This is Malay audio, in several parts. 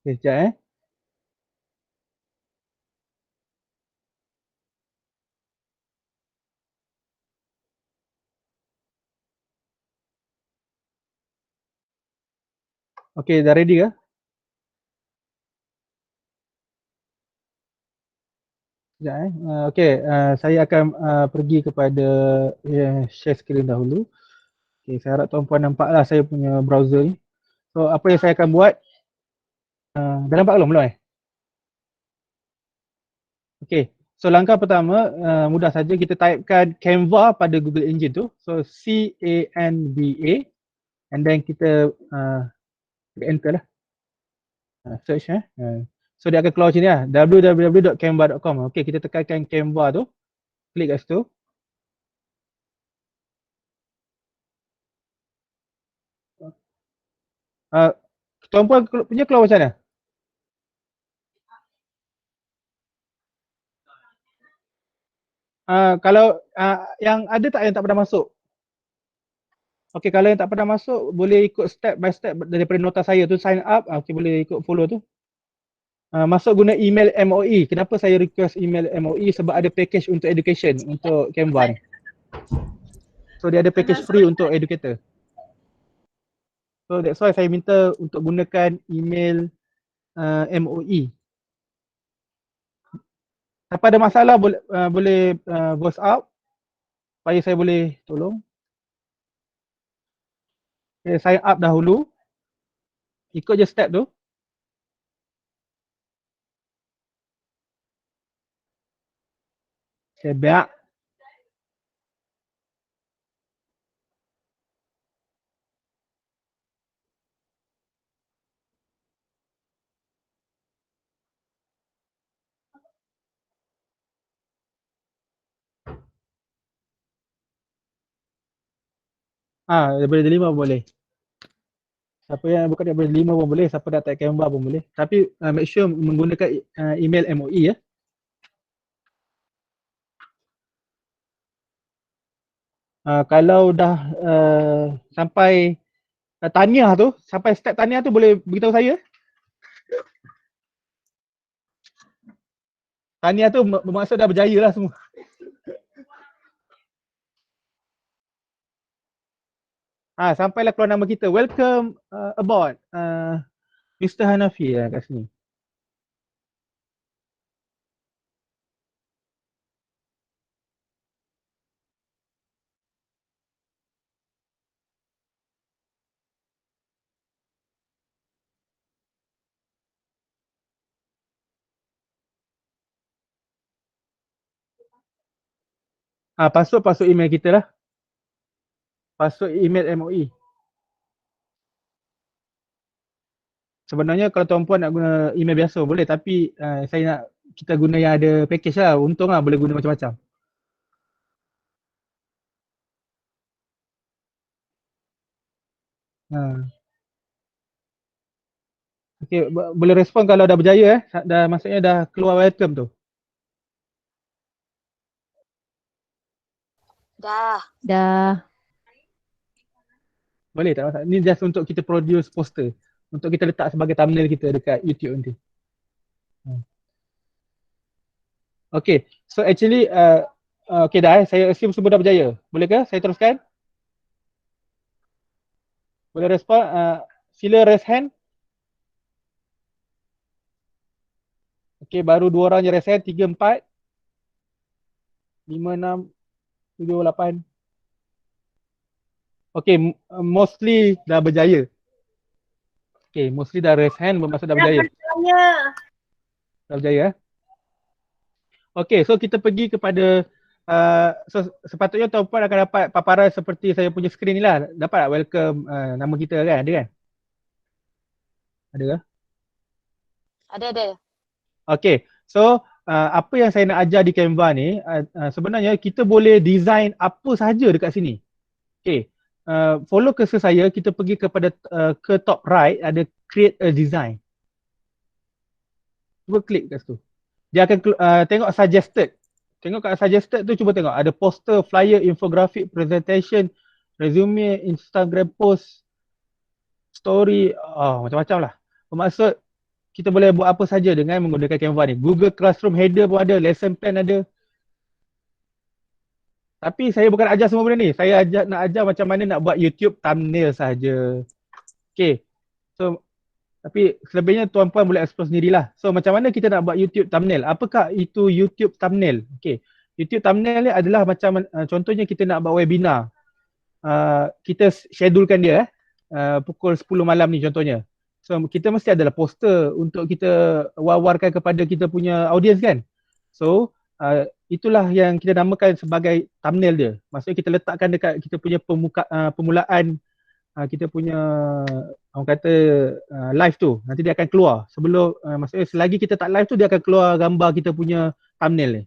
Okay, sekejap. Okay, dah ready ke? Sekejap. Okay, saya akan pergi kepada share screen dahulu. Okay, saya harap tuan-puan nampak lah saya punya browser ni. So, apa yang saya akan buat, dah nampak belum? Belum Okay, so langkah pertama, mudah saja kita typekan Canva pada Google Engine tu. So, C-A-N-V-A and then kita enter lah, search So, dia akan keluar macam ni lah, www.canva.com. Okay, kita tekankan Canva tu, klik kat situ. Tuan-puan punya keluar macam mana? Kalau yang ada tak yang tak pernah masuk? Okay, kalau yang tak pernah masuk, boleh ikut step by step daripada nota saya tu, sign up, okay, boleh ikut follow tu. Masuk guna email MOE. Kenapa saya request email MOE? Sebab ada package untuk education, untuk Canva ni. So, dia ada package free untuk educator. So, that's why saya minta untuk gunakan email MOE. Siapa ada masalah, boleh voice out supaya saya boleh tolong. Okay, sign up dahulu. Ikut je step tu. Okay, back. Daripada 5 boleh. Siapa yang bukan daripada 5 pun boleh, siapa dah type Canva pun boleh. Tapi make sure menggunakan email MOE ya. Kalau dah sampai tahniah tu, sampai step tahniah tu boleh beritahu saya. Tahniah tu bermaksud dah berjaya lah semua. Sampailah keluar nama kita. Welcome aboard Mr. Hanafi kat sini. Password email kita lah. Password email MOE. Sebenarnya kalau tuan-puan nak guna email biasa boleh, tapi saya nak kita guna yang ada package lah. Untung lah boleh guna macam-macam. Okay, boleh respon kalau dah berjaya dah, maksudnya dah keluar welcome tu. Dah. Boleh tak masalah. Ni just untuk kita produce poster. Untuk kita letak sebagai thumbnail kita dekat YouTube nanti. Okay, so actually okay dah saya assume semua dah berjaya. Boleh ke saya teruskan? Boleh respon? Sila raise hand. Okay, baru 2 orang je raise hand. 3, 4, 5, 6, 7, 8. Okay, mostly dah berjaya. Okay, mostly dah raise hand bermaksud dah berjaya. Dah berjaya. Okay, so kita pergi kepada so sepatutnya tuan-puan akan dapat paparan seperti saya punya skrin ni lah. Dapat tak welcome nama kita kan? Ada kan? Ada ke? Ada. Okay, so apa yang saya nak ajar di Canva ni, sebenarnya kita boleh design apa sahaja dekat sini. Okay, follow cursor saya, kita pergi kepada ke top right, ada create a design. Cuba klik kat situ. Dia akan tengok suggested. Tengok kat suggested tu, cuba tengok. Ada poster, flyer, infographic, presentation, resume, Instagram post, story, macam-macam lah. Bermaksud kita boleh buat apa saja dengan menggunakan Canva ni. Google Classroom header pun ada, lesson plan ada. Tapi saya bukan ajar semua benda ni. Saya nak ajar macam mana nak buat YouTube thumbnail saja. Okay. So, tapi selebihnya tuan-puan boleh explore sendirilah. So, macam mana kita nak buat YouTube thumbnail? Apakah itu YouTube thumbnail? Okay. YouTube thumbnail ni adalah macam contohnya kita nak buat webinar. Kita schedulekan dia pukul 10 malam ni contohnya. So, kita mesti adalah poster untuk kita wawarkan kepada kita punya audience kan. So, itulah yang kita namakan sebagai thumbnail dia. Maksudnya kita letakkan dekat kita punya permulaan kita punya orang kata live tu. Nanti dia akan keluar. Sebelum maksudnya selagi kita tak live tu dia akan keluar gambar kita punya thumbnail ni.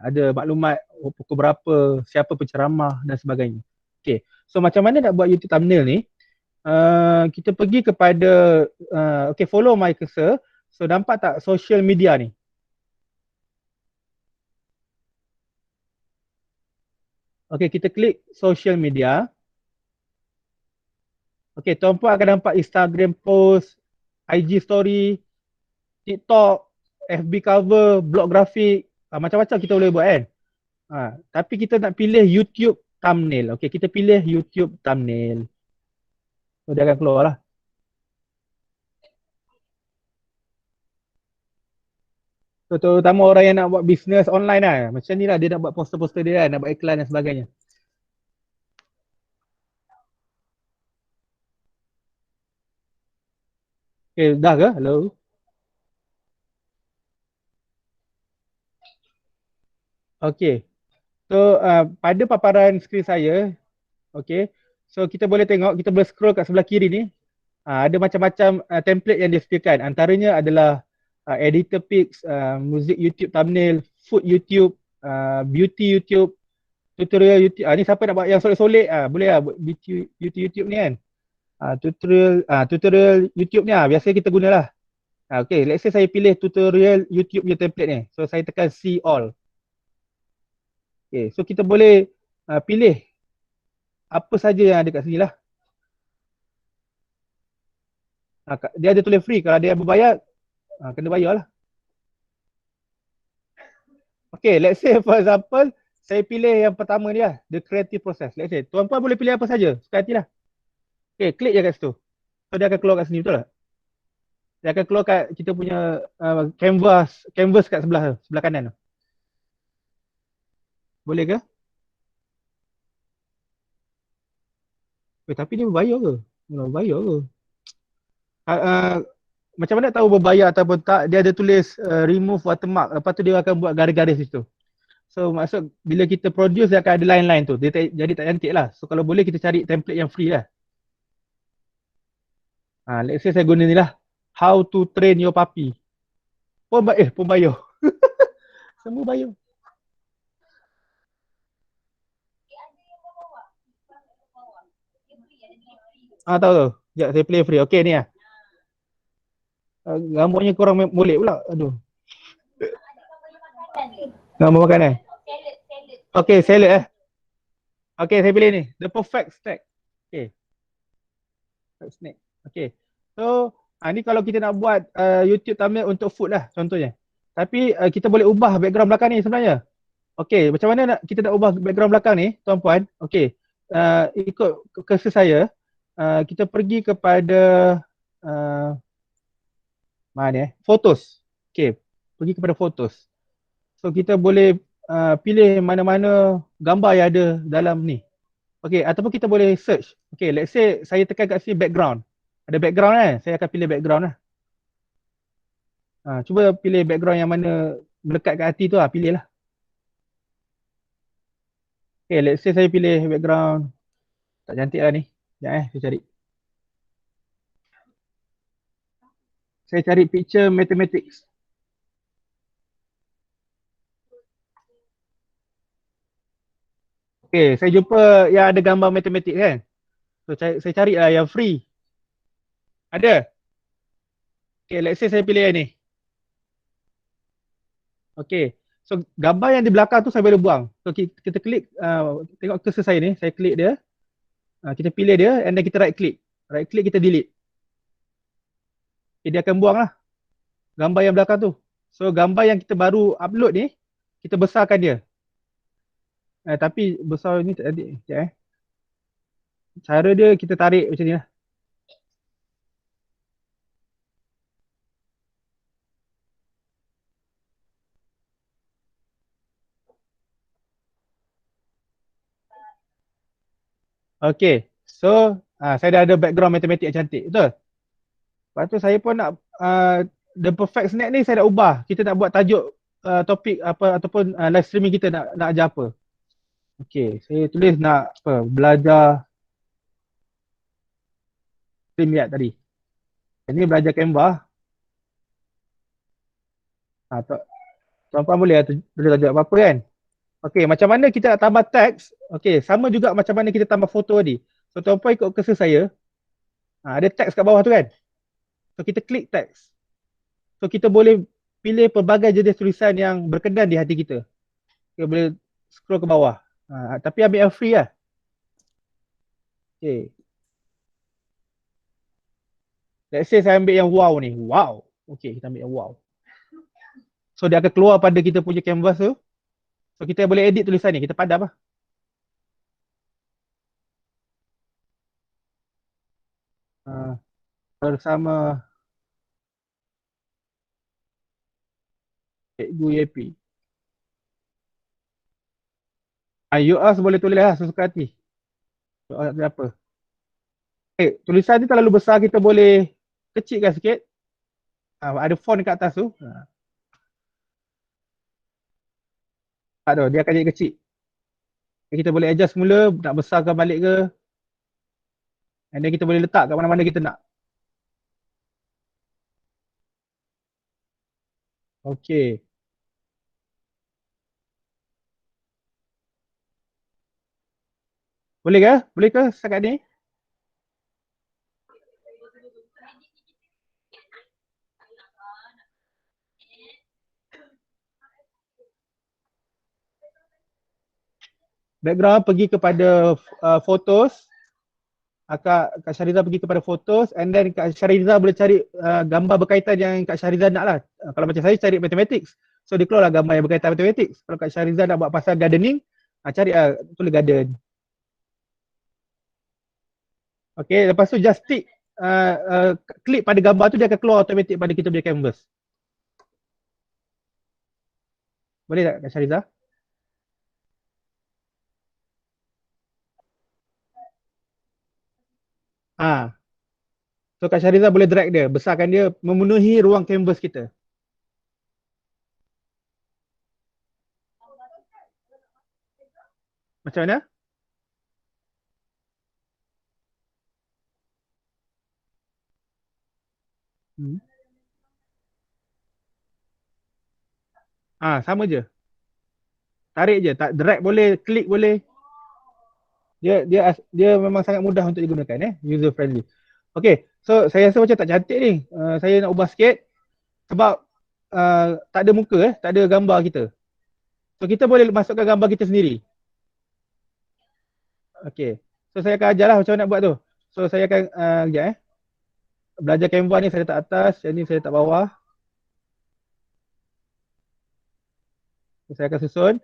Ada maklumat pukul berapa, siapa penceramah dan sebagainya. Okay. So macam mana nak buat YouTube thumbnail ni? Kita pergi kepada okay, follow my cursor. So nampak tak social media ni? Okay, kita klik social media. Okay, tuan-puan akan nampak Instagram post, IG story, TikTok, FB cover, blog grafik, macam-macam kita boleh buat kan. Tapi kita nak pilih YouTube thumbnail. Okay, kita pilih YouTube thumbnail. So dia akan keluar lah. So, terutama orang yang nak buat bisnes online lah. Macam ni lah dia nak buat poster-poster dia kan, nak buat iklan dan sebagainya. Okay, dah ke? Hello? Okay. So, pada paparan skrin saya, okay. So, kita boleh tengok, kita boleh scroll kat sebelah kiri ni. Ada macam-macam template yang disediakan. Antaranya adalah editor pics, music YouTube thumbnail, food YouTube, beauty YouTube, tutorial YouTube. Ni siapa nak buat yang solid-solid, boleh lah buat beauty YouTube ni kan. Tutorial YouTube ni biasa kita gunalah. Okay, let's say saya pilih tutorial YouTube punya template ni. So saya tekan see all. Okay, so kita boleh pilih apa saja yang ada kat sini lah. Dia ada tulis free, kalau dia berbayar, kena bayar lah. Okay, let's say for example, saya pilih yang pertama ni lah, the creative process. Let's say, tuan-puan boleh pilih apa saja, suka hati lah. Okay, klik je kat situ. So dia akan keluar kat sini, betul tak? Dia akan keluar kat kita punya canvas kat sebelah kanan tu. Boleh ke? Tapi dia berbayar ke? Berbayar ke? Macam mana tahu berbayar ataupun tak? Dia ada tulis remove watermark. Lepas tu dia akan buat garis-garis situ. So maksud bila kita produce dia akan ada line-line tu. Dia jadi tak cantik lah. So kalau boleh kita cari template yang free lah. Let's say saya guna ni lah. How to train your puppy. Pun bayar. Semua bayar. Tahu. Sekejap saya play free. Okay ni lah. Gambarnya korang boleh pula. Aduh. Gambar makanan. Okay, salad Okay, saya pilih ni. The perfect snack. Okay. Perfect snack. Okay. So, ni kalau kita nak buat YouTube thumbnail untuk food lah contohnya. Tapi kita boleh ubah background belakang ni sebenarnya. Okay, macam mana kita nak ubah background belakang ni, tuan-puan? Okay. Ikut cursor saya, kita pergi kepada mana Photos. Okay, pergi kepada Photos. So kita boleh pilih mana-mana gambar yang ada dalam ni. Okay, ataupun kita boleh search. Okay, let's say saya tekan kat sini background. Ada background kan? Saya akan pilih background lah. Cuba pilih background yang mana melekat kat hati tu lah, pilih lah. Okay, let's say saya pilih background. Tak cantik lah ni. Sekejap saya cari. Saya cari picture mathematics. Okay, saya jumpa yang ada gambar matematik kan. So saya cari lah yang free. Ada? Okay, let's say saya pilih yang ni. Okay, so gambar yang di belakang tu saya boleh buang. So kita klik, tengok cursor saya ni, saya klik dia. Kita pilih dia and then kita right click. Right click kita delete. Okay, dia akan buang lah. Gambar yang belakang tu. So gambar yang kita baru upload ni, kita besarkan dia. Tapi besar ni tak ada. Sekejap Cara dia kita tarik macam ni lah. Okay. So saya dah ada background matematik yang cantik. Betul? Lepas tu saya pun nak the perfect snack ni saya nak ubah. Kita nak buat tajuk topik apa ataupun live streaming kita nak ajar apa. Okay, saya tulis nak apa, belajar stream lihat tadi. Ini belajar Canva. Tuan-tuan boleh tulis tajuk apa-apa kan. Okay, macam mana kita nak tambah teks. Okay, sama juga macam mana kita tambah foto tadi. So tuan-tuan ikut cursor saya. Ada teks kat bawah tu kan. So kita klik teks. So kita boleh pilih pelbagai jenis tulisan yang berkenan di hati kita. Kita boleh scroll ke bawah. Tapi ambil yang free lah. Okay. Let's say saya ambil yang wow ni. Wow. Okay, kita ambil yang wow. So dia akan keluar pada kita punya canvas tu. So kita boleh edit tulisan ni. Kita padam lah. Bersama Cikgu YP. You ask boleh tulis lah sesuka hati. Soalan apa? Tulisan ni terlalu besar, kita boleh kecilkan sikit. Ada font dekat atas tu. Tak tahu, dia akan jadi kecil. Kita boleh adjust semula, nak besarkan balik ke. And then kita boleh letak kat mana-mana kita nak. Okay. Boleh ke? Boleh ke setakat ni? Background pergi kepada photos. Kak Syariza pergi kepada fotos, and then Kak Syariza boleh cari gambar berkaitan yang Kak Syariza nak lah. Kalau macam saya cari mathematics, so dia keluarlah gambar yang berkaitan mathematics. Kalau Kak Syariza nak buat pasal gardening, cari tulis garden. Okay, lepas tu just tick, klik pada gambar tu, dia akan keluar automatik pada kita punya canvas. Boleh tak Kak Syariza? So Kak Syariza boleh drag dia, besarkan dia, memenuhi ruang canvas kita. Macam mana? Sama je. Tarik je, drag boleh, klik boleh. Dia memang sangat mudah untuk digunakan, user friendly. Okay, so saya rasa macam tak cantik ni. Saya nak ubah sikit sebab tak ada muka, tak ada gambar kita. So kita boleh masukkan gambar kita sendiri. Okay, so saya akan ajarlah macam mana nak buat tu. So saya akan sekejap belajar Canva ni saya letak atas, yang ni saya letak bawah. So, saya akan susun.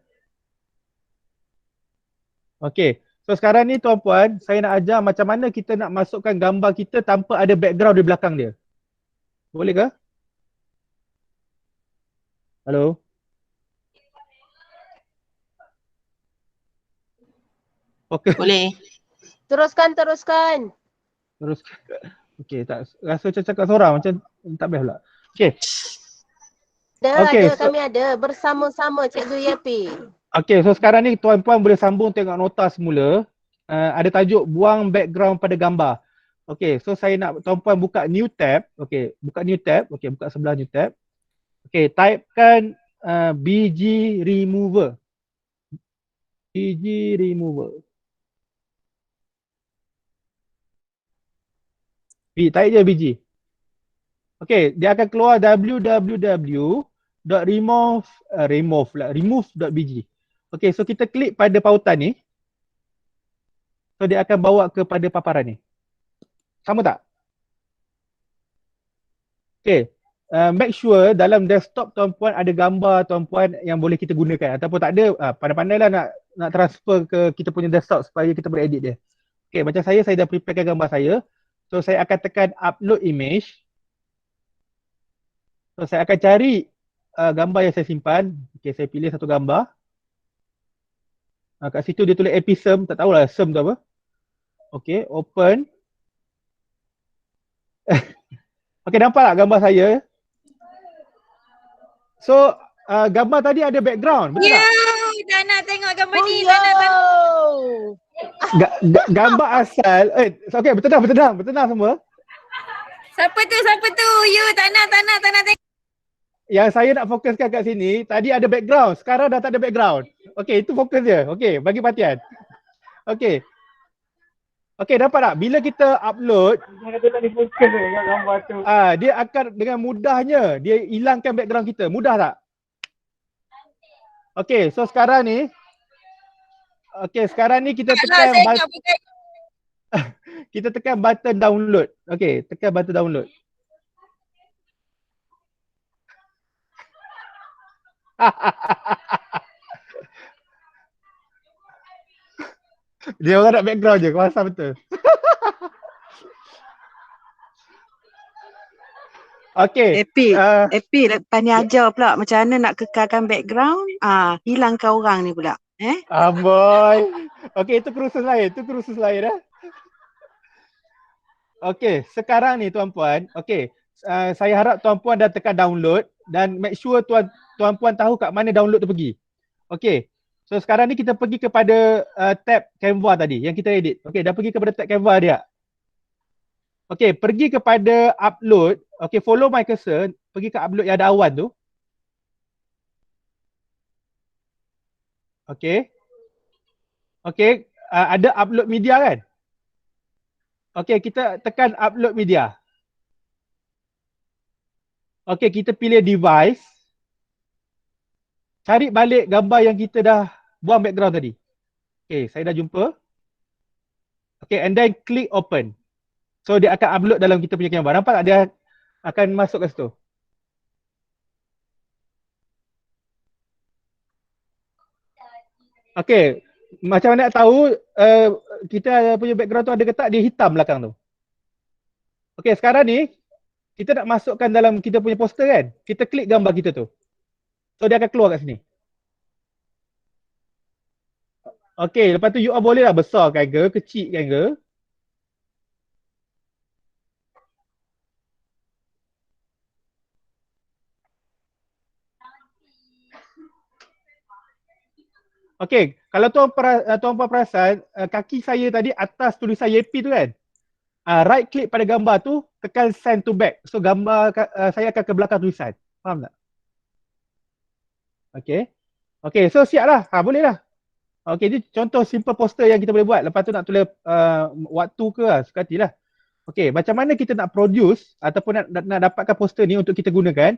Okay, so sekarang ni tuan-puan, saya nak ajar macam mana kita nak masukkan gambar kita tanpa ada background di belakang dia. Boleh ke? Halo? Okay. Boleh. Teruskan. Okay, tak rasa macam cakap seorang, macam tak best pula. Okay. Kami ada bersama-sama Cikgu Yapi. Okay, so sekarang ni tuan-puan boleh sambung tengok nota semula. Ada tajuk buang background pada gambar. Okay, so saya nak tuan-puan buka new tab. Okay, buka new tab. Okay, buka sebelah new tab. Okay, typekan BG Remover. BG Remover. Type je BG. Okay, dia akan keluar www.remove.bg. Okay, so kita klik pada pautan ni. So dia akan bawa kepada paparan ni. Sama tak? Okay, make sure dalam desktop tuan-puan ada gambar tuan-puan yang boleh kita gunakan, ataupun tak ada, pandai-pandailah nak transfer ke kita punya desktop supaya kita boleh edit dia. Okay, macam saya dah preparekan gambar saya. So saya akan tekan upload image. So saya akan cari gambar yang saya simpan. Okay, saya pilih satu gambar. Kat situ dia tulis episem, tak tahulah sem tu apa. Okay, open. Okay, nampak tak gambar saya? So gambar tadi ada background, betul tak? Tak nak tengok gambar ni. Tak nak. Gambar asal. Okay, bertenang semua. Siapa tu? You tak nak tengok. Yang saya nak fokuskan kat sini, tadi ada background, sekarang dah tak ada background. Okay, itu fokus dia. Okay, bagi perhatian. Okay. Okay, dapat tak? Bila kita upload, dia akan dengan mudahnya, dia hilangkan background kita. Mudah tak? Okay, so sekarang ni, kita tekan kita tekan button download. Okay, tekan button download. Dia orang nak background je, kau rasa betul. Okay. Epi lepas ni ajar pula macam mana nak kekalkan background, hilangkan orang ni pula. Amboi. Okay, itu kursus lain. Okay, sekarang ni tuan-puan, okay, saya harap tuan-puan dah tekan download dan make sure tuan-puan tahu kat mana download tu pergi. Okay, so sekarang ni kita pergi kepada tab Canva tadi yang kita edit. Okay, dah pergi kepada tab Canva dia. Okay, pergi kepada upload. Okay, follow my cursor, pergi ke upload yang ada awan tu. Okay. Okay, ada upload media kan? Okay, kita tekan upload media. Okay, kita pilih device. Cari balik gambar yang kita dah buang background tadi. Okay, saya dah jumpa. Okay, and then click open. So, dia akan upload dalam kita punya gambar. Nampak tak? Dia akan masuk ke situ. Okay, macam mana nak tahu kita punya background tu ada ke tak? Dia hitam belakang tu. Okay, sekarang ni kita nak masukkan dalam kita punya poster kan? Kita klik gambar kita tu. So, dia akan keluar kat sini. Okay, lepas tu you all boleh lah besarkan ke, kecilkan ke. Okay, kalau tuan-puan perasan, kaki saya tadi atas tulisan YP tu kan? Right click pada gambar tu, tekan send to back. So gambar saya akan ke belakang tulisan. Faham tak? Okay. Okay, so siap lah. Boleh lah. Okay, ni contoh simple poster yang kita boleh buat. Lepas tu nak tulis waktu ke lah, suka hati lah. Okay, macam mana kita nak produce ataupun nak dapatkan poster ni untuk kita gunakan.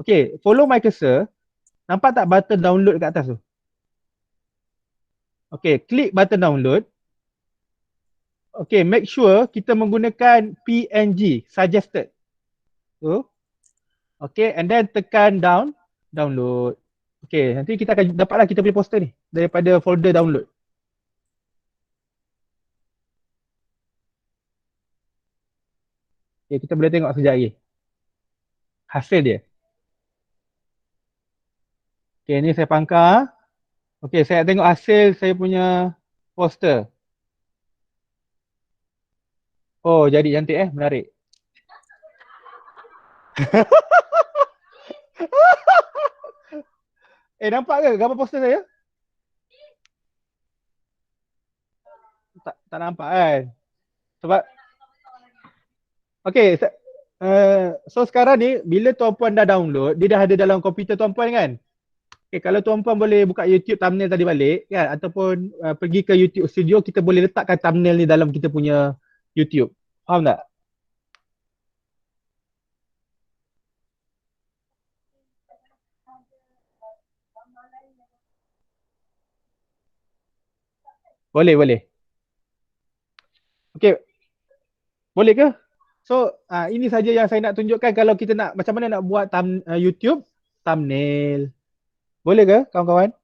Okay, follow my cursor. Nampak tak button download kat atas tu? Okay, klik button download. Okay, make sure kita menggunakan PNG, suggested. So, okay, and then tekan download. Okay, nanti kita akan dapatlah kita punya poster ni daripada folder download. Okay, kita boleh tengok sekejap lagi hasil dia. Okay, ni saya pangkar. Okay, saya tengok hasil saya punya poster. Oh, jadi cantik menarik. Nampak ke gambar poster saya? Tak nampak kan? Sebab okay, so sekarang ni bila tuan-puan dah download, dia dah ada dalam komputer tuan-puan kan? Okay, kalau tuan-puan boleh buka YouTube thumbnail tadi balik kan, ataupun pergi ke YouTube Studio, kita boleh letakkan thumbnail ni dalam kita punya YouTube. Faham tak? Boleh. Okay. Boleh ke? So ini saja yang saya nak tunjukkan kalau kita nak macam mana nak buat YouTube thumbnail. Boleh ke kawan-kawan?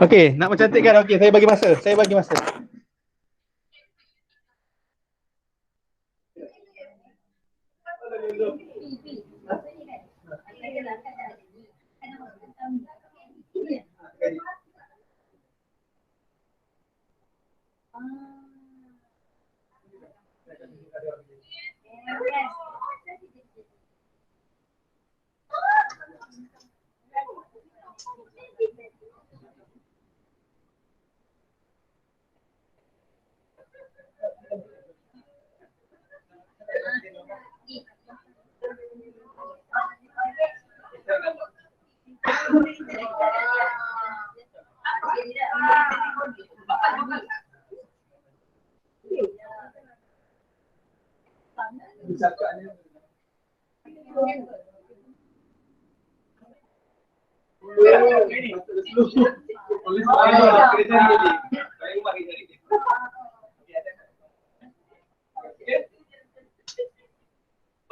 Okey, nak mencantikkan. Okey, saya bagi masa.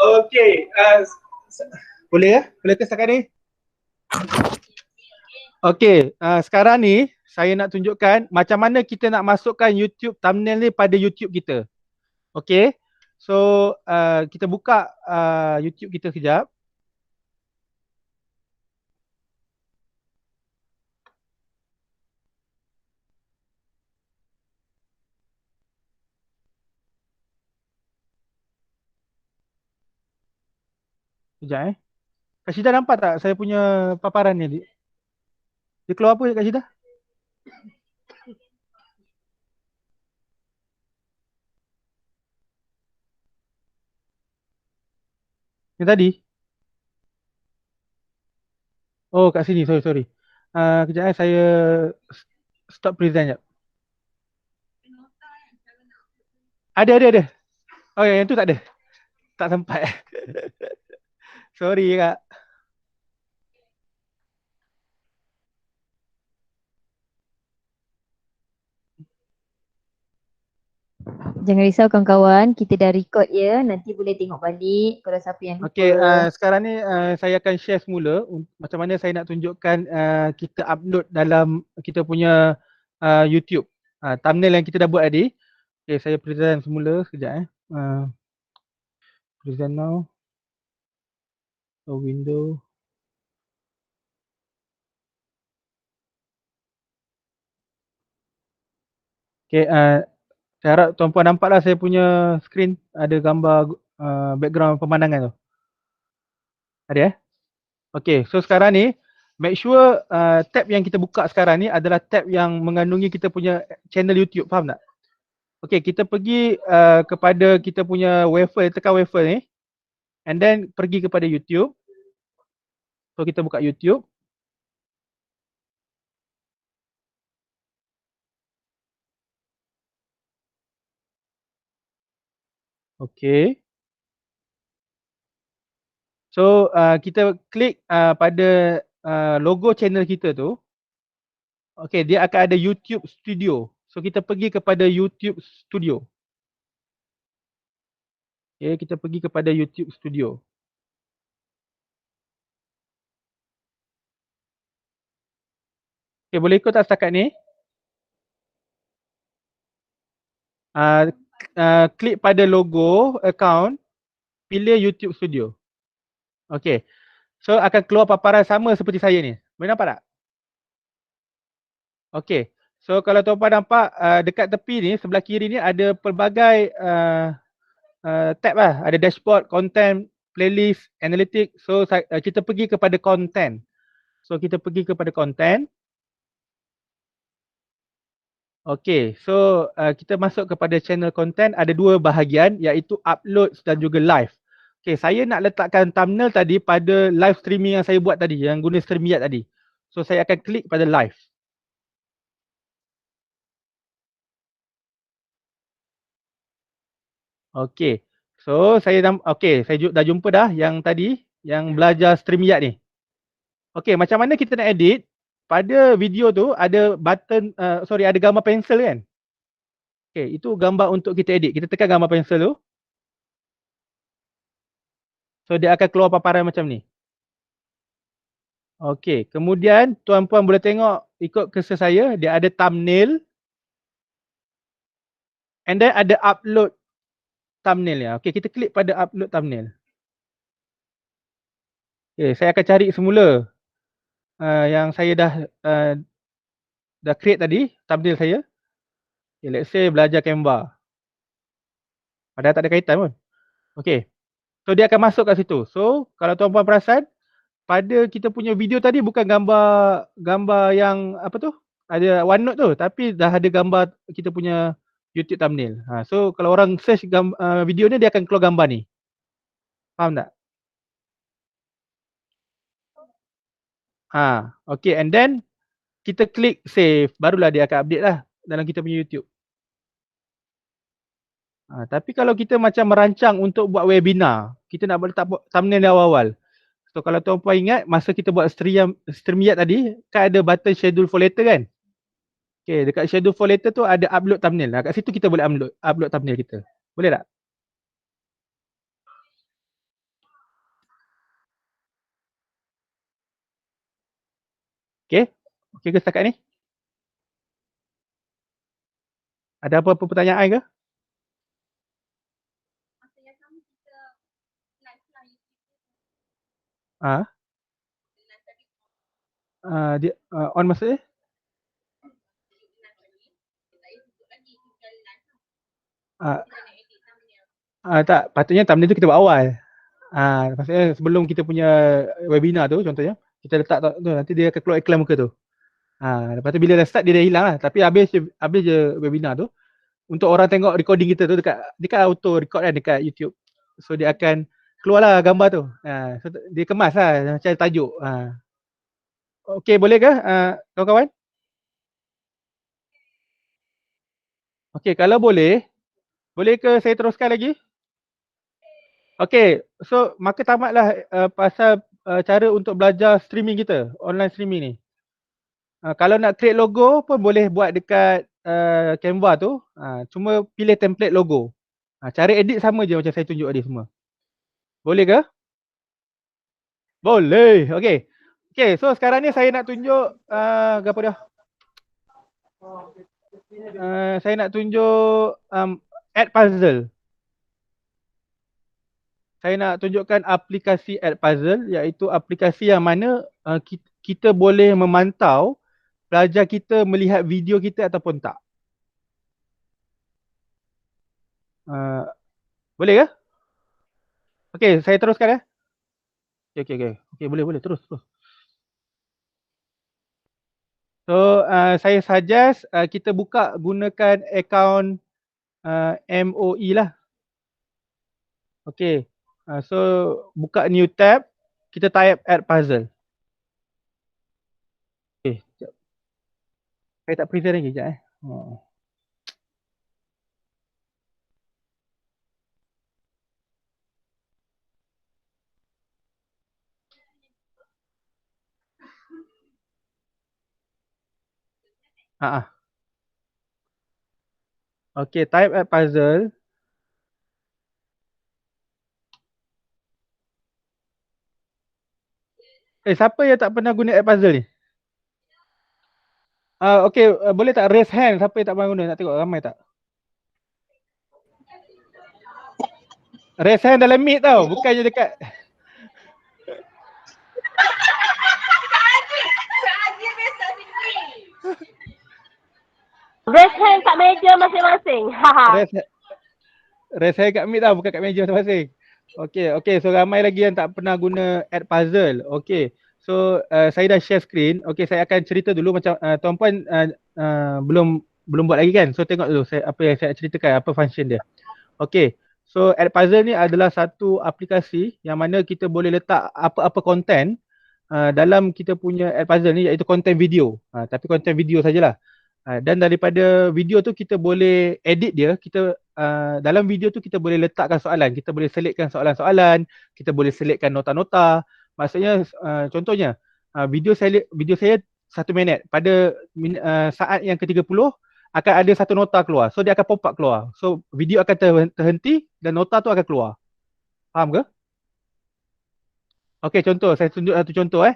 Okey, boleh ya? Boleh ke setakat ni? Okey, sekarang ni saya nak tunjukkan macam mana kita nak masukkan YouTube thumbnail ni pada YouTube kita. Okey. So, kita buka YouTube kita sekejap. Sekejap Kak Syida nampak tak saya punya paparan ni? Dia keluar apa Kak Syida? Yang tadi? Oh kat sini, sorry. Kejap saya stop present jap. Ada. Oh yang tu tak ada. Tak sempat. Sorry Kak. Jangan risau kawan-kawan, kita dah record ya. Nanti boleh tengok balik kalau siapa yang lupa. Okey, sekarang ni saya akan share semula macam mana saya nak tunjukkan kita upload dalam kita punya YouTube. Thumbnail yang kita dah buat tadi. Okey, saya present semula sekejap present now. So window. Okey, saya harap tuan-puan nampaklah saya punya screen ada gambar background pemandangan tu. Ada Okey, so sekarang ni make sure tab yang kita buka sekarang ni adalah tab yang mengandungi kita punya channel YouTube, faham tak? Okey, kita pergi kepada kita punya wafer, tekan wafer ni and then pergi kepada YouTube. So kita buka YouTube. Okey. So kita klik pada logo channel kita tu. Okey, dia akan ada YouTube Studio. So kita pergi kepada YouTube Studio. Okey, kita pergi kepada YouTube Studio. Okey, boleh ikut tak setakat ni? Klik pada logo account, pilih YouTube Studio. Okey. So akan keluar paparan sama seperti saya ni. Boleh nampak tak? Okey. So kalau tuan-puan nampak dekat tepi ni sebelah kiri ni ada pelbagai tab lah. Ada dashboard, content, playlist, analytics. So kita pergi kepada content. So kita pergi kepada content. Okey, so kita masuk kepada channel content, ada dua bahagian iaitu upload dan juga live. Okey, saya nak letakkan thumbnail tadi pada live streaming yang saya buat tadi, yang guna StreamYard tadi. So saya akan klik pada live. Okey, so saya dah jumpa dah yang tadi, yang belajar StreamYard ni. Okey, macam mana kita nak edit? Pada video tu ada button, ada gambar pensel kan? Okay, itu gambar untuk kita edit. Kita tekan gambar pensel tu. So dia akan keluar paparan macam ni. Okay, kemudian tuan-puan boleh tengok ikut cursor saya, dia ada thumbnail. And then ada upload thumbnail ya. Okay, kita klik pada upload thumbnail. Okay, saya akan cari semula yang saya dah create tadi, thumbnail saya. Okay, let's say belajar Canva. Padahal tak ada kaitan pun. Okay, so dia akan masuk kat situ. So kalau tuan-puan perasan, pada kita punya video tadi bukan gambar yang apa tu, ada OneNote tu, tapi dah ada gambar kita punya YouTube thumbnail. So kalau orang search video ni, dia akan keluar gambar ni. Faham tak? Okay, and then kita klik save, barulah dia akan update lah dalam kita punya YouTube. Tapi kalau kita macam merancang untuk buat webinar, kita nak letak thumbnail di awal-awal. So kalau tuan-puan ingat, masa kita buat StreamYard tadi, kan ada button schedule for later kan? Okay, dekat schedule for later tu ada upload thumbnail. Kat situ kita boleh upload thumbnail kita. Boleh tak? Okay, okay ke setakat ni? Ada apa-apa pertanyaan ke? Dia on maksudnya? Tak, patutnya thumbnail tu kita buat awal. Maksudnya sebelum kita punya webinar tu contohnya, kita letak tu, nanti dia akan keluar iklan muka tu. Lepas tu bila dah start dia dah hilang lah. Tapi habis je webinar tu, untuk orang tengok recording kita tu dekat auto record kan dekat YouTube. So dia akan keluarlah gambar tu. So dia kemas lah macam tajuk. Okey, boleh ke kawan-kawan? Okey, kalau boleh ke saya teruskan lagi? Okey, so maka tamatlah pasal cara untuk belajar streaming kita, online streaming ni. Kalau nak create logo pun boleh buat dekat Canva tu. Cuma pilih template logo. Cara edit sama je macam saya tunjuk tadi semua. Boleh ke? Boleh. Okey. Okey, so sekarang ni saya nak tunjuk apa dia? Saya nak tunjuk Edpuzzle. Saya nak tunjukkan aplikasi Edpuzzle, iaitu aplikasi yang mana kita boleh memantau pelajar kita melihat video kita ataupun tak. Boleh ke? Okey, saya teruskan ya. Okey, boleh terus. So saya suggest kita buka gunakan akaun MOE lah. Okey. So buka new tab, kita type Edpuzzle. Okey, sekejap. Saya tak present lagi sekejap . Okey, type Edpuzzle. Siapa yang tak pernah guna Edpuzzle ni? Okey, boleh tak raise hand siapa yang tak pernah guna? Nak tengok ramai tak? Raise hand dalam meet tau, bukannya dekat. Raise hand kat meja masing-masing. Raise hand kat meet tau, bukan kat meja masing-masing. Okey, so ramai lagi yang tak pernah guna Edpuzzle. Okey. So saya dah share screen. Okey, saya akan cerita dulu macam tuan-puan belum buat lagi kan. So tengok dulu apa yang saya ceritakan, apa function dia. Okey. So Edpuzzle ni adalah satu aplikasi yang mana kita boleh letak apa-apa konten dalam kita punya Edpuzzle ni, iaitu konten video. Tapi konten video sajalah. Dan daripada video tu kita boleh edit dia. Kita dalam video tu kita boleh letakkan soalan, kita boleh selitkan soalan-soalan, kita boleh selitkan nota-nota. Maksudnya contohnya video saya 1 minit, pada saat yang ke-30 akan ada satu nota keluar. So dia akan pop up keluar. So video akan terhenti dan nota tu akan keluar. Faham ke? Okey, contoh saya tunjuk satu contoh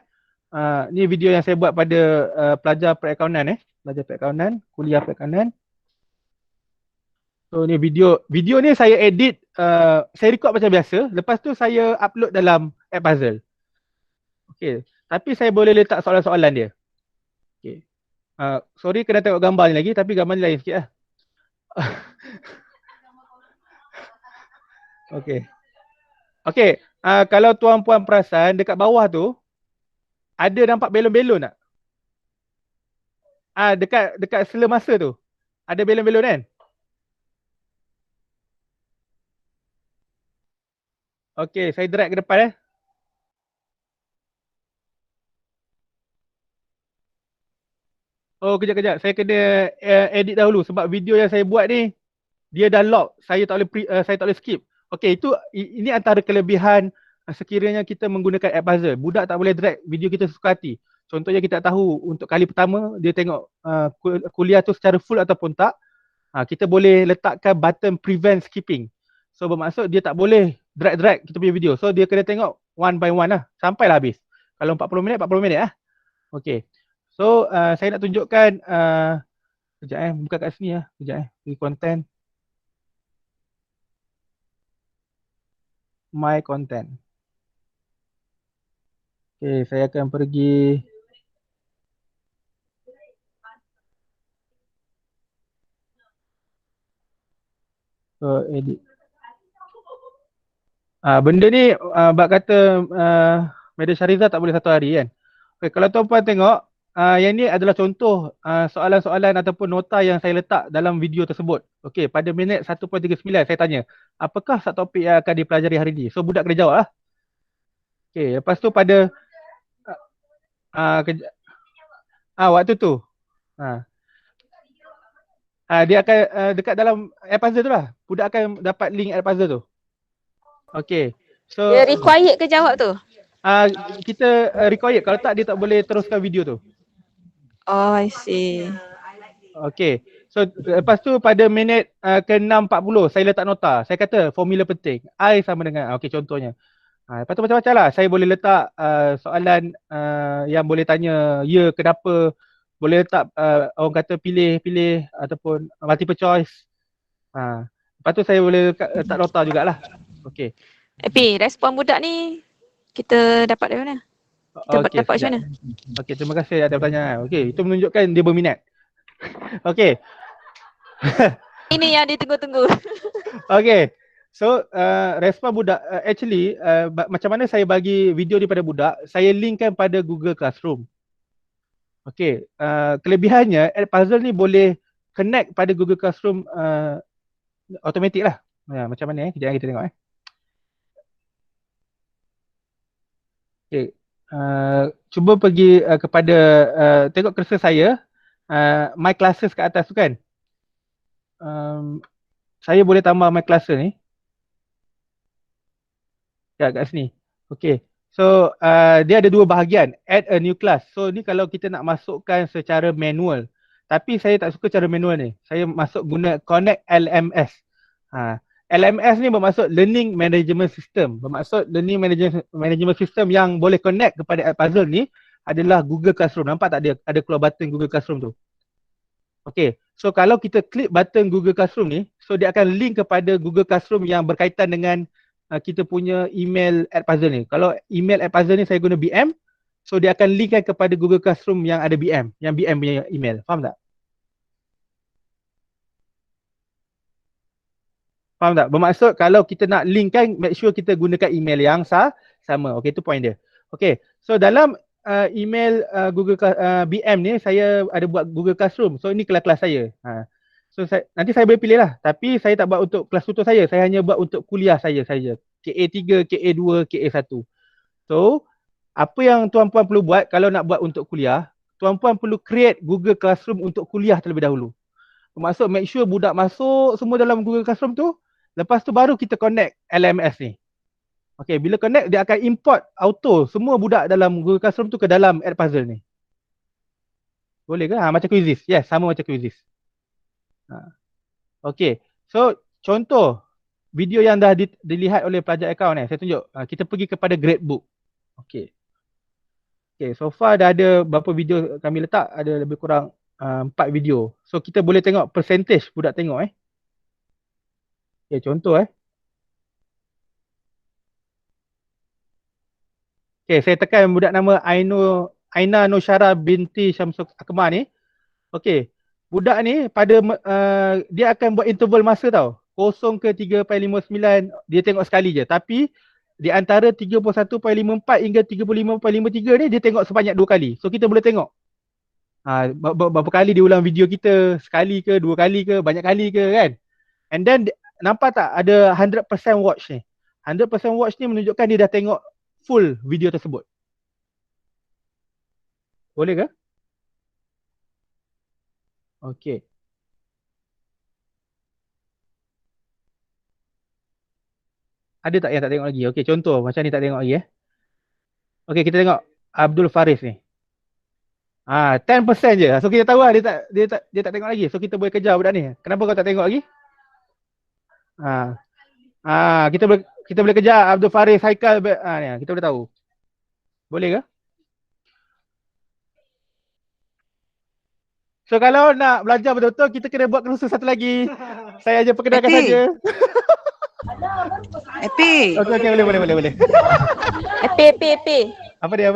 ni video yang saya buat pada pelajar perakaunan pelajar perakaunan, kuliah perakaunan. So ni video ni saya edit, saya record macam biasa, lepas tu saya upload dalam Edpuzzle. Okey, tapi saya boleh letak soalan-soalan dia. Okey. Sorry kena tengok gambar ni lagi, tapi gambar ni lain sikit Okey. Okey, kalau tuan-puan perasan dekat bawah tu ada nampak belon-belon tak? Dekat sela masa tu ada belon-belon kan? Okey, saya drag ke depan Oh, kejap. Saya kena edit dahulu sebab video yang saya buat ni dia dah lock. Saya tak boleh skip. Okey, ini antara kelebihan sekiranya kita menggunakan Edpuzzle. Budak tak boleh drag video kita sesuka hati. Contohnya kita tak tahu untuk kali pertama dia tengok kuliah tu secara full ataupun tak. Kita boleh letakkan button prevent skipping. So bermaksud dia tak boleh drag kita punya video. So dia kena tengok one by one sampailah habis. Kalau 40 minit, 40 minit Okey. So saya nak tunjukkan kejap buka kat sini kejap pergi content. My content. Okey, saya akan pergi edit. Benda ni bab kata Media Syariza tak boleh satu hari kan. Okay, kalau tuan-puan tengok yang ni adalah contoh soalan-soalan ataupun nota yang saya letak dalam video tersebut. Okey, pada minit 1.39 saya tanya, apakah subtopik yang akan dipelajari hari ini? So budak kena jawab Okey, lepas tu pada waktu tu dia akan dekat dalam Edpuzzle tu lah. Budak akan dapat link Edpuzzle tu. Okey. So dia required ke jawab tu? Kita required, kalau tak dia tak boleh teruskan video tu. Oh, I see. Okay, so lepas tu pada minit ke-6.40 saya letak nota. Saya kata formula penting, I sama dengan, okay contohnya. Lepas tu macam-macam lah, saya boleh letak soalan yang boleh tanya, ya kenapa. Boleh letak orang kata pilih ataupun multiple choice. Lepas tu saya boleh letak nota jugalah. Okay. Tapi respon budak ni kita dapat dari mana? Dapat macam mana? Okey, terima kasih ada pertanyaan. Okey, itu menunjukkan dia berminat. Okey. Ini yang ditunggu-tunggu. Okey. So, respon budak actually macam mana saya bagi video ni pada budak, saya linkkan pada Google Classroom. Okey, kelebihannya Edpuzzle ni boleh connect pada Google Classroom automatik lah. Macam mana kejap kita tengok Okey. Cuba pergi kepada tengok cursor saya, my classes kat atas tu kan. Saya boleh tambah my classes ni. Kat sini. Okey. So dia ada dua bahagian, add a new class. So ni kalau kita nak masukkan secara manual. Tapi saya tak suka cara manual ni. Saya masuk guna connect LMS. LMS ni bermaksud Learning Management System. Bermaksud Learning Management System yang boleh connect kepada Edpuzzle ni adalah Google Classroom. Nampak tak dia ada keluar button Google Classroom tu? Okay. So kalau kita klik button Google Classroom ni, so dia akan link kepada Google Classroom yang berkaitan dengan kita punya email Edpuzzle ni. Kalau email Edpuzzle ni saya guna BM, so dia akan linkkan kepada Google Classroom yang ada BM, yang BM punya email. Faham tak? Faham tak? Bermaksud kalau kita nak link kan, make sure kita gunakan email yang sama. Okey, itu point dia. Okey, so dalam email Google BM ni saya ada buat Google Classroom. So ini kelas-kelas saya. So nanti saya boleh pilih lah. Tapi saya tak buat untuk kelas tutor saya. Saya hanya buat untuk kuliah saya saja. KA3, KA2, KA1. So apa yang tuan-puan perlu buat kalau nak buat untuk kuliah, tuan-puan perlu create Google Classroom untuk kuliah terlebih dahulu. Bermaksud make sure budak masuk semua dalam Google Classroom tu. Lepas tu baru kita connect LMS ni. Okay, bila connect dia akan import auto semua budak dalam Google Classroom tu ke dalam Edpuzzle ni. Boleh ke? Macam Quizizz. Yes, sama macam Quizizz. Okay. So contoh video yang dah dilihat oleh pelajar akaun saya tunjuk. Kita pergi kepada gradebook. Okay. Okay, so far dah ada berapa video kami letak, ada lebih kurang 4 video. So kita boleh tengok percentage budak tengok Okay, contoh Okay, saya tekan budak nama Aina Nusyara binti Syamsul Akmal ni. Okay, budak ni pada dia akan buat interval masa tau. 0 ke 3.59 dia tengok sekali je. Tapi di antara 31.54 hingga 35.53 ni dia tengok sebanyak 2 kali. So kita boleh tengok berapa kali dia ulang video kita, sekali ke, 2 kali ke, banyak kali ke kan. And then nampak tak ada 100% watch ni. 100% watch ni menunjukkan dia dah tengok full video tersebut. Boleh ke? Okay. Ada tak yang tak tengok lagi? Okay, contoh macam ni tak tengok lagi Okay, kita tengok Abdul Faris ni. 10% je. So kita tahu lah dia tak tengok lagi. So kita boleh kejar budak ni. Kenapa kau tak tengok lagi? Kita boleh kejar Abdul Faris Haikal ni, kita boleh tahu. Boleh ke? So kalau nak belajar betul-betul kita kena buat kursus satu lagi. Saya aja perkenalkan saja. Epi. Okey boleh. Epi. Apa dia?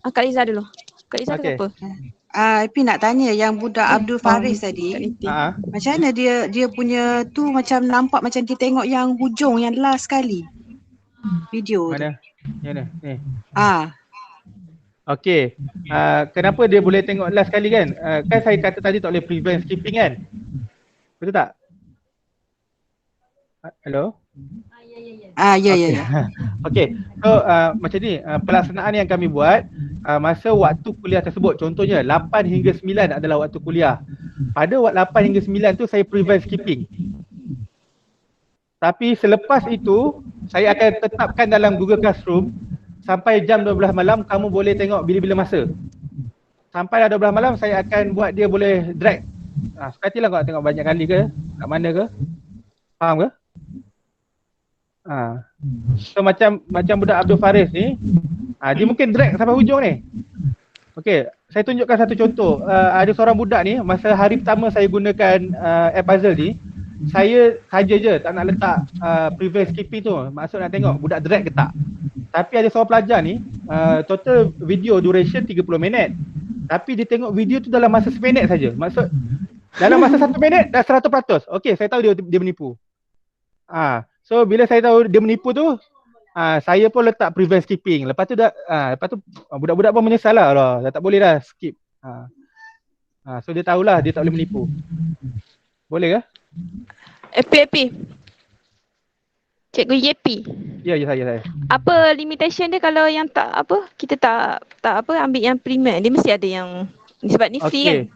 Kak Liza dulu. Kak Liza Okey. tu apa? Epi nak tanya yang budak Abdul Faris tadi. Macam mana dia punya tu macam nampak macam dia tengok yang hujung yang last sekali. Video Mana? Yang mana? Ni. Okey. Kenapa dia boleh tengok last kali kan? Kan saya kata tadi tak boleh prevent skipping kan? Betul tak? Hello? Ya. Okey. So macam ni, pelaksanaan yang kami buat masa waktu kuliah tersebut, contohnya 8 hingga 9 adalah waktu kuliah. Pada waktu 8 hingga 9 tu saya prevent skipping. Tapi selepas itu saya akan tetapkan dalam Google Classroom sampai jam 12 malam kamu boleh tengok bila-bila masa. Sampai dah 12 malam saya akan buat dia boleh drag. Sekatilah kau tengok banyak kali ke, kat mana ke. Faham ke? So macam budak Abdul Faris ni, dia mungkin drag sampai hujung ni. Okey, saya tunjukkan satu contoh. Ada seorang budak ni, masa hari pertama saya gunakan app puzzle ni, saya saja je tak nak letak prevent skipping tu. Maksud nak tengok budak drag ke tak. Tapi ada seorang pelajar ni, total video duration 30 minit. Tapi dia tengok video tu dalam masa 1 minit saja. Maksud dalam masa 1 minit dah 100%. Okey, saya tahu dia menipu. So bila saya tahu dia menipu tu, saya pun letak prevent skipping. Lepas tu budak-budak pun menyesal lah. Dah tak boleh dah skip. So dia tahulah dia tak boleh menipu. Boleh ke? Epi. Cikgu Yepi. Ya, saya. Apa limitation dia kalau yang kita tak ambil yang premium, dia mesti ada yang sebab ni free kan?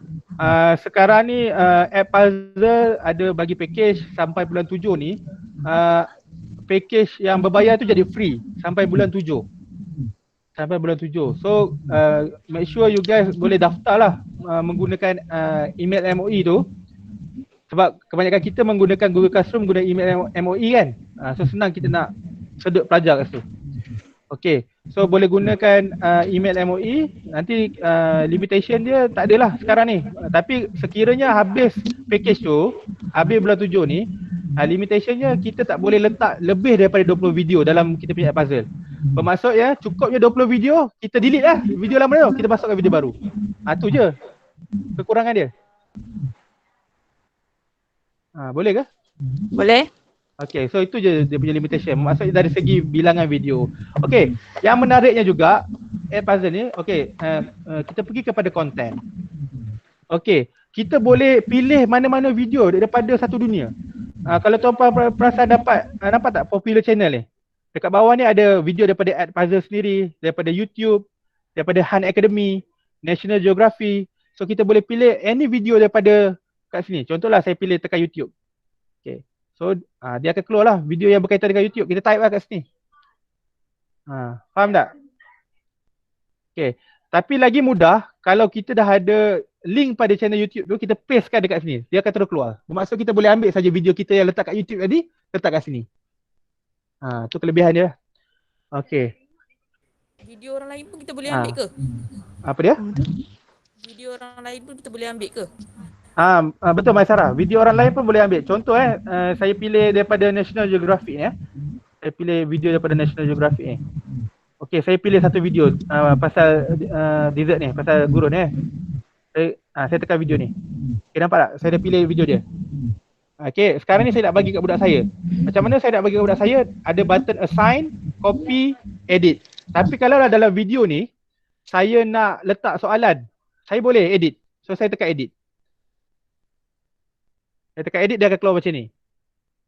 Sekarang ni app puzzle ada bagi package sampai bulan 7 ni. Package yang berbayar tu jadi free sampai bulan 7. So make sure you guys boleh daftar lah menggunakan email MOE tu. Sebab kebanyakan kita menggunakan Google Classroom guna email MOE kan. So senang kita nak sedut pelajar kat situ. Okey, so boleh gunakan email MOE. Nanti limitation dia tak adalah sekarang ni. Tapi sekiranya habis package tu, habis bulan 7 ni, limitationnya kita tak boleh letak lebih daripada 20 video dalam kita punya app puzzle. Bermaksudnya cukupnya 20 video, kita delete lah video lama tu, kita masukkan video baru. Tu je kekurangan dia. Boleh ke? Boleh. Okay, so itu je dia punya limitation. Maksudnya dari segi bilangan video. Okay, yang menariknya juga app puzzle ni, okay, kita pergi kepada konten. Okay, kita boleh pilih mana-mana video daripada satu dunia. Kalau tuan-puan perasan nampak tak popular channel ni? Dekat bawah ni ada video daripada app puzzle sendiri, daripada YouTube, daripada Han Academy, National Geography. So kita boleh pilih any video daripada kat sini. Contohlah saya pilih tekan YouTube. Okay. So dia akan keluar lah video yang berkaitan dengan YouTube. Kita type lah kat sini. Faham tak? Okay. Tapi lagi mudah kalau kita dah ada link pada channel YouTube tu, kita pastekan dekat sini. Dia akan terus keluar. Bermaksud kita boleh ambil saja video kita yang letak kat YouTube tadi, letak kat sini. Tu kelebihan dia. Okey. Video orang lain pun kita boleh Ha. ambil ke? Apa dia? Video orang lain pun kita boleh ambil ke? Betul Mai Sarah. Video orang lain pun boleh ambil. Contoh saya pilih daripada National Geographic ni. Saya pilih video daripada National Geographic ni. Okey, saya pilih satu video pasal desert ni, pasal gurun ni. Saya tekan video ni. Okay, nampak tak? Saya dah pilih video dia. Okey, sekarang ni saya nak bagi kat budak saya. Macam mana saya nak bagi kat budak saya? Ada button assign, copy, edit. Tapi kalau dalam video ni, saya nak letak soalan, saya boleh edit. So saya tekan edit. Saya tekan edit, dia akan keluar macam ni.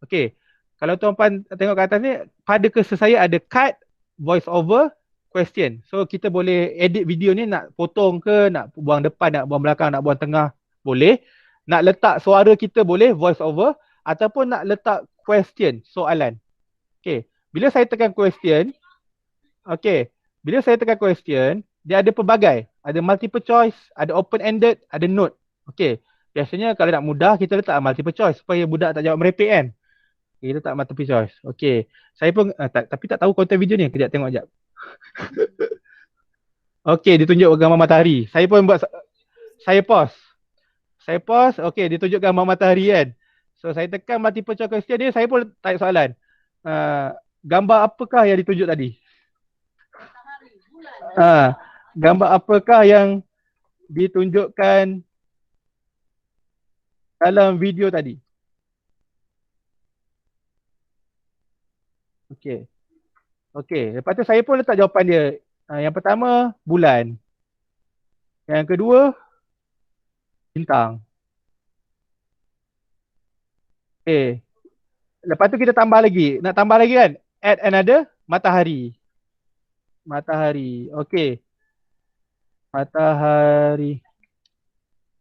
Okey. Kalau tuan-puan tengok kat atas ni, pada cursor saya ada cut, voice over, question. So kita boleh edit video ni, nak potong ke, nak buang depan, nak buang belakang, nak buang tengah, boleh. Nak letak suara kita boleh, voice over, ataupun nak letak question, soalan. Okey. Bila saya tekan question, bila saya tekan question, dia ada pelbagai. Ada multiple choice, ada open-ended, ada note. Okey. Biasanya kalau nak mudah, kita letak multiple choice supaya budak tak jawab merepek kan. Okay, kita letak multiple choice. Okey. Saya pun tapi tak tahu konten video ni. Kejap tengok sekejap. Okey, ditunjuk gambar matahari. Saya pun buat, saya pause. Okey, ditunjuk gambar matahari kan. So saya tekan multiple choice question dia, saya pun type soalan. Gambar apakah yang ditunjuk tadi? Gambar apakah yang ditunjukkan dalam video tadi? Okey, lepas tu saya pun letak jawapan dia. Yang pertama, bulan. Yang kedua, bintang. Okey. Lepas tu kita tambah lagi. Nak tambah lagi kan? Add another, matahari. Okey. Matahari.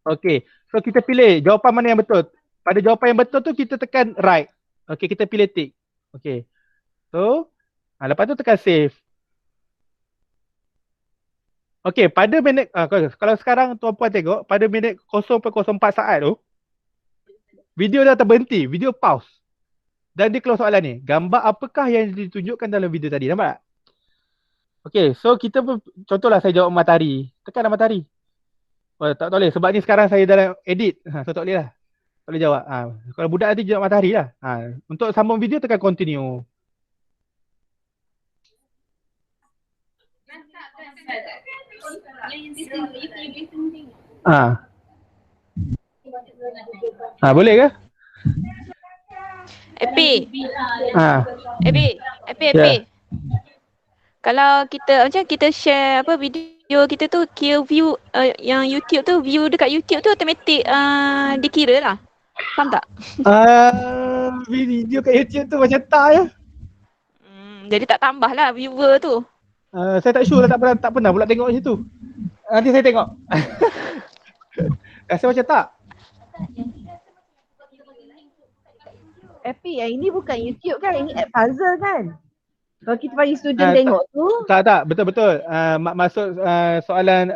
Okey. So kita pilih jawapan mana yang betul. Pada jawapan yang betul tu kita tekan right. Okey, kita pilih tick. Okey. So, lepas tu tekan save. Okey, pada minit, kalau sekarang tuan-puan tengok, pada minit 0.04 saat tu, video dah terberhenti, video pause. Dan dia keluar soalan ni, gambar apakah yang ditunjukkan dalam video tadi, nampak tak? Okey, so kita pun, contohlah saya jawab matahari, tekan matahari. Tak boleh, sebab ni sekarang saya dalam edit, so tak boleh lah. Tak boleh jawab. Kalau budak nanti jawab matahari lah. Untuk sambung video tekan continue. Boleh ke? Epi. Epi. Ya. Kalau kita macam kita share apa video kita tu, kira view yang YouTube tu, view dekat YouTube tu automatik dikira lah. Faham tak? Video kat YouTube tu macam tak ya. Jadi tak tambah lah viewer tu. Saya tak sure lah, tak pernah pula tengok macam tu. Nanti saya tengok. Rasa macam tak? Epi, yang ini bukan YouTube kan? Ini app puzzle kan? Kalau kita bagi student tengok tu. Tak, betul-betul. Maksud soalan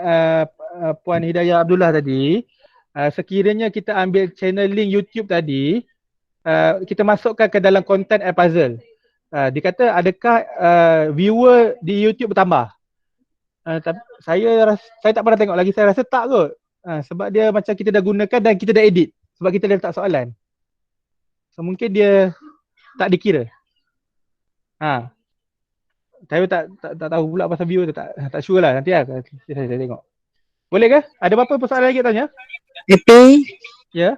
Puan Hidayah Abdullah tadi, sekiranya kita ambil channel link YouTube tadi, kita masukkan ke dalam konten app puzzle. Dia kata adakah viewer di YouTube bertambah? Tapi saya tak pernah tengok lagi, saya rasa tak kot. Sebab dia macam kita dah gunakan dan kita dah edit. Sebab kita dah letak soalan. So mungkin dia tak dikira. Saya tak tahu pula pasal viewer tu, tak sure lah, nanti lah saya tengok. Boleh ke? Ada apa-apa persoalan lagi tanya? Epi? Ya.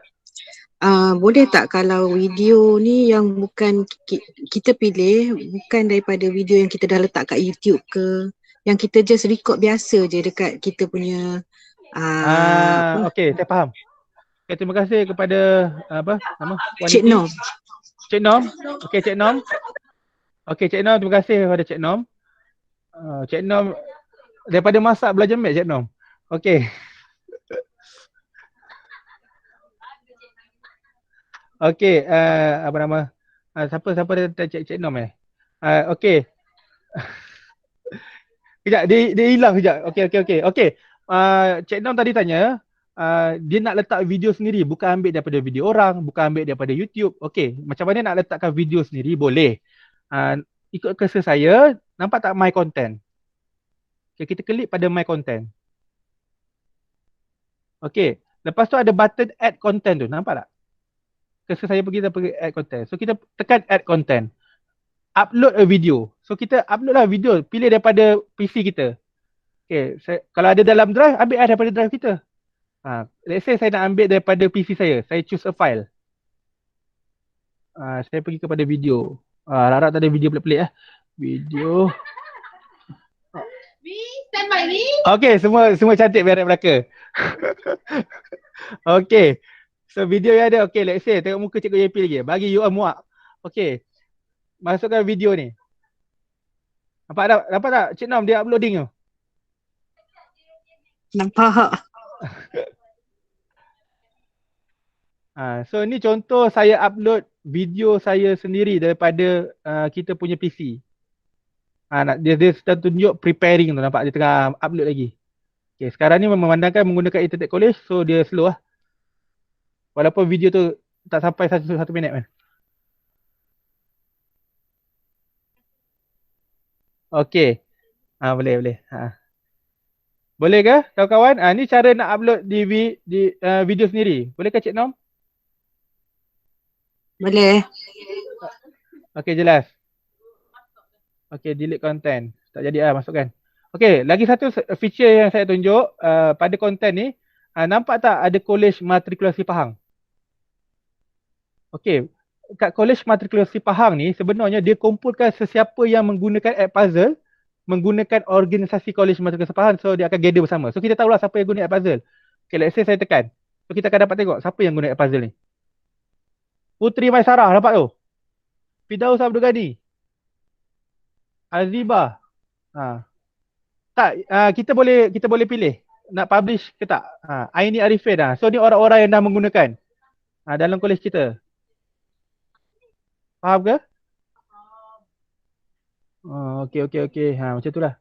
Boleh tak kalau video ni yang bukan kita pilih, bukan daripada video yang kita dah letak kat YouTube ke, yang kita just record biasa je dekat kita punya okey, saya faham. Okay, terima kasih kepada apa nama? Cik Nom. Cik Nom. Okey, Cik Nom. Okey, Cik Nom, terima kasih kepada Cik Nom. Cik Nom daripada masak belajar mat Cik Nom. Okey. Okey, apa nama? Siapa dia Cik Nom Okey. Kejap, dia hilang kejap. Okey. Cik Nam tadi tanya, dia nak letak video sendiri, bukan ambil daripada video orang, bukan ambil daripada YouTube. Okey, macam mana nak letakkan video sendiri? Boleh. Ikut cursor saya, nampak tak My Content? Okay, kita klik pada My Content. Okey, lepas tu ada button Add Content tu, nampak tak? Cursor saya pergi Add Content. So kita tekan Add Content. Upload a video. So kita upload lah video, pilih daripada PC kita. Okay, kalau ada dalam drive, ambil daripada drive kita. Let's say saya nak ambil daripada PC saya choose a file. Saya pergi kepada video. Harap tak ada video pelik-pelik Video. Stand by ni. Okay, semua cantik berak belaka. Okay. So video yang ada, okay, let's say tengok muka Cikgu YP lagi. Bagi you all muak. Okay. Masukkan video ni. Nampak tak? Cik Nam dia uploading tu. Nampak. So ni contoh saya upload video saya sendiri daripada kita punya PC. Dia sedang tunjuk preparing tu, nampak dia tengah upload lagi. Okay, sekarang ni memandangkan menggunakan internet college, so dia slow lah. Walaupun video tu tak sampai 1 minit kan. Okay. Boleh. Boleh ke kawan-kawan? Ni cara nak upload di video sendiri. Boleh ke Cik Nom? Boleh. Okay, jelas. Okay, delete content. Tak jadi masukkan. Okay, lagi satu feature yang saya tunjuk pada content ni. Nampak tak ada college matrikulasi Pahang? Okay, kat college matrikulasi Pahang ni sebenarnya dia kumpulkan sesiapa yang menggunakan app puzzle, menggunakan organisasi college matrikulasi Pahang, so dia akan gather bersama. So kita tahulah siapa yang guna app puzzle. Okay, let's say saya tekan. So kita akan dapat tengok siapa yang guna app puzzle ni. Putri Maisarah, nampak tu? Firdaus Abdul Ghani. Aziba. Tak, kita boleh pilih nak publish ke tak. Aini Arifin. So ni orang-orang yang dah menggunakan dalam college kita. Faham ke? Okey. Macam tu lah.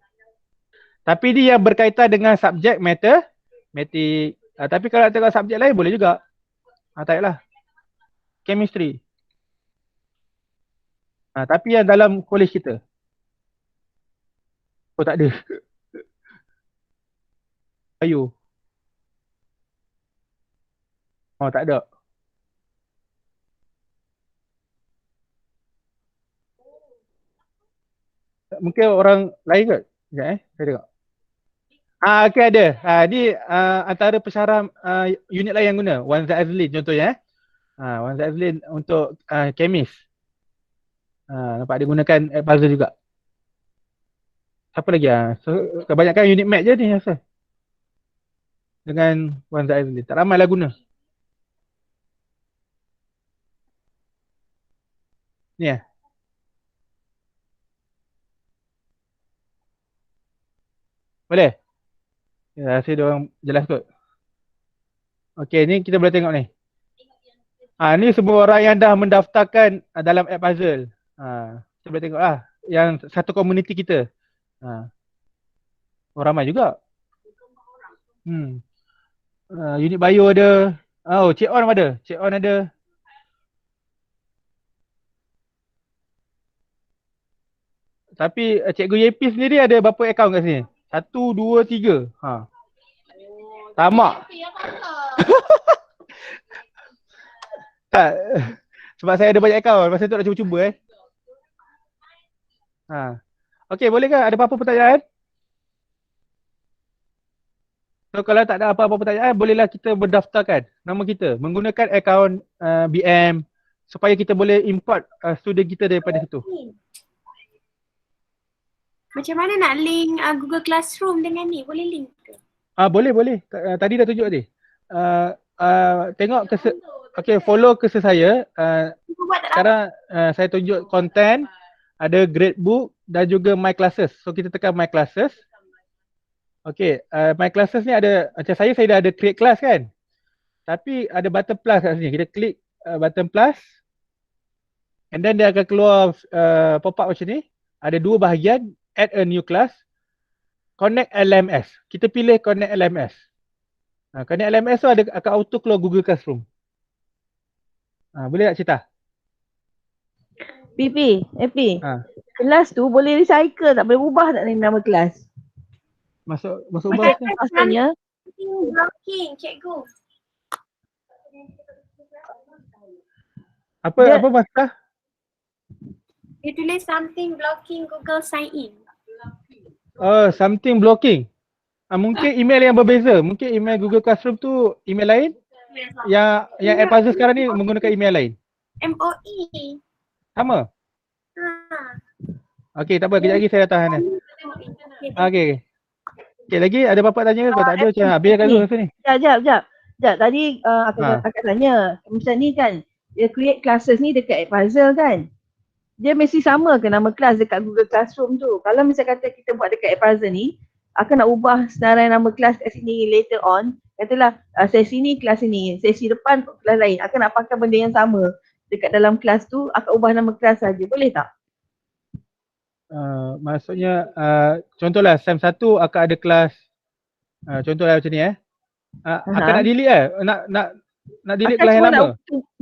Tapi dia yang berkaitan dengan subjek matematik. Tapi kalau nak tengok subjek lain boleh juga. Tak payahlah. Chemistry. Tapi yang dalam college kita. Oh, tak ada. Ayo. Oh, tak ada. Mungkin orang lain kot. Sekejap saya tengok. Okay, ada. Ni antara pensyarah unit lain yang guna. Wan Azlin contohnya. Wan Azlin untuk kemis. Nampak dia gunakan puzzle juga. Siapa lagi? So, kebanyakan unit mat je ni rasa. Dengan Wan Azlin. Tak ramai lah guna. Ni Boleh? Ya, rasa dia orang jelas kot. Okey, ni kita boleh tengok ni. Ni semua orang yang dah mendaftarkan dalam app puzzle. Kita boleh tengok lah. Yang satu komuniti kita. Oh, ramai juga. Unit bio ada. Oh, Cik On ada. Cik On ada. Tapi Cikgu YP sendiri ada berapa akaun kat sini? 1, 2, 3. Tamak. Tak. Sebab saya ada banyak akaun. Masa tu nak cuba-cuba Okey, boleh ke? Ada apa-apa pertanyaan? So kalau tak ada apa-apa pertanyaan, bolehlah kita berdaftarkan nama kita menggunakan akaun BM supaya kita boleh import student kita daripada situ. Macam mana nak link Google Classroom dengan ni? Boleh link ke? Boleh. Tadi dah tunjuk tadi. Tengok okey, follow cursor saya. Sekarang saya tunjuk content, ada gradebook dan juga my classes. So kita tekan my classes. Okey, my classes ni ada macam saya dah ada create class kan. Tapi ada button plus kat sini. Kita klik button plus. And then dia akan keluar pop up macam ni. Ada dua bahagian, add a new class connect LMS. Kita pilih connect LMS. Connect LMS tu akan auto keluar Google Classroom. Boleh tak Cita? Pipi, Ha. kelas tu boleh recycle tak? Boleh ubah tak nama kelas? Masuk ubah ni. Maksudnya, Something blocking, cikgu. Apa masalah? Dia tulis something blocking Google sign in. Oh, something blocking. Mungkin email yang berbeza. Mungkin email Google Classroom tu email lain. Yang app puzzle sekarang ni menggunakan email lain. MOE. Sama. Ha. Okey, tak apa. Kejap lagi saya datang Hana. Okay. Okey. Okey, lagi ada apa-apa tanya ke? Kalau tak ada macam habis kat Zul rasa ni. Sekejap. Tadi Ha. akak tanya, macam ni kan, dia create classes ni dekat Edpuzzle kan? Dia mesti sama ke nama kelas dekat Google Classroom tu? Kalau misalnya kata kita buat dekat Edpuzzle ni, akan nak ubah senarai nama kelas kat sini later on, katalah sesi ni kelas ini, sesi depan kelas lain, akan nak pakai benda yang sama dekat dalam kelas tu, akan ubah nama kelas saja, boleh tak? Maksudnya contohlah SEM 1 akan ada kelas contohlah macam ni akan nak delete nak delete kelas yang lama.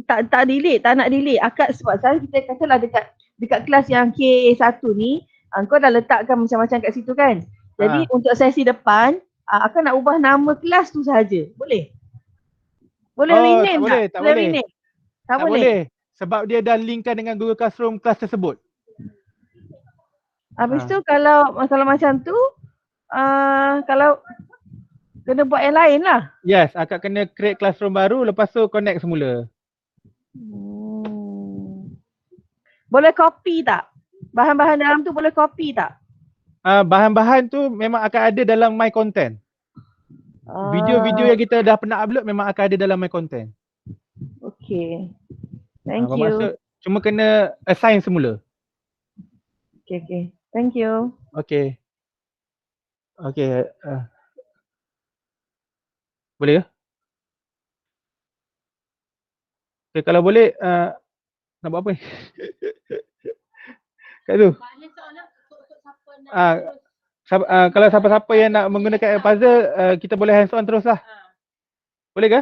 Tak delete, tak nak delete. Akak sebab sekarang kita katalah dekat kelas yang KA1 ni, kau dah letakkan macam-macam kat situ kan. Jadi untuk sesi depan, akak nak ubah nama kelas tu sahaja. Boleh? Boleh rename tak? Tak boleh. Rename? Tak boleh. Boleh. Sebab dia dah linkkan dengan Google Classroom kelas tersebut. Habis tu kalau macam tu, kalau kena buat yang lain lah. Yes, akak kena create classroom baru, lepas tu connect semula. Boleh copy tak? Bahan-bahan dalam tu boleh copy tak? Bahan-bahan tu memang akan ada dalam My Content. Video-video yang kita dah pernah upload memang akan ada dalam My Content. Okay. Thank you. Bermaksud cuma kena assign semula. Okay. Thank you. Okay. Boleh ke? Okay, kalau boleh nak buat apa ni? Kat tu. Kalau siapa-siapa yang nak menggunakan puzzle, kita boleh hands on terus lah. Boleh ke?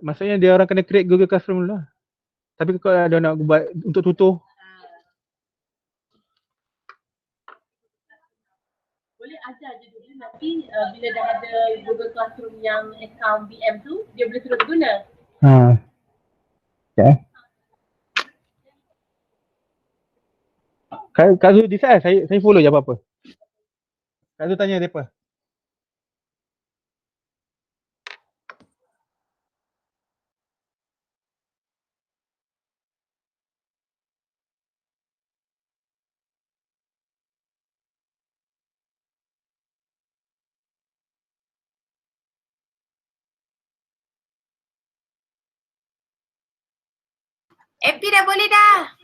Maksudnya dia orang kena create Google Classroom dulu lah. Tapi kalau dia nak buat untuk tutor, boleh ajar je dulu, nanti bila dah ada Google Classroom yang account BM tu, dia boleh terus guna. Okay. Kak Zul decide, saya follow je apa-apa. Kak Zul tanya mereka. FB dah boleh dah.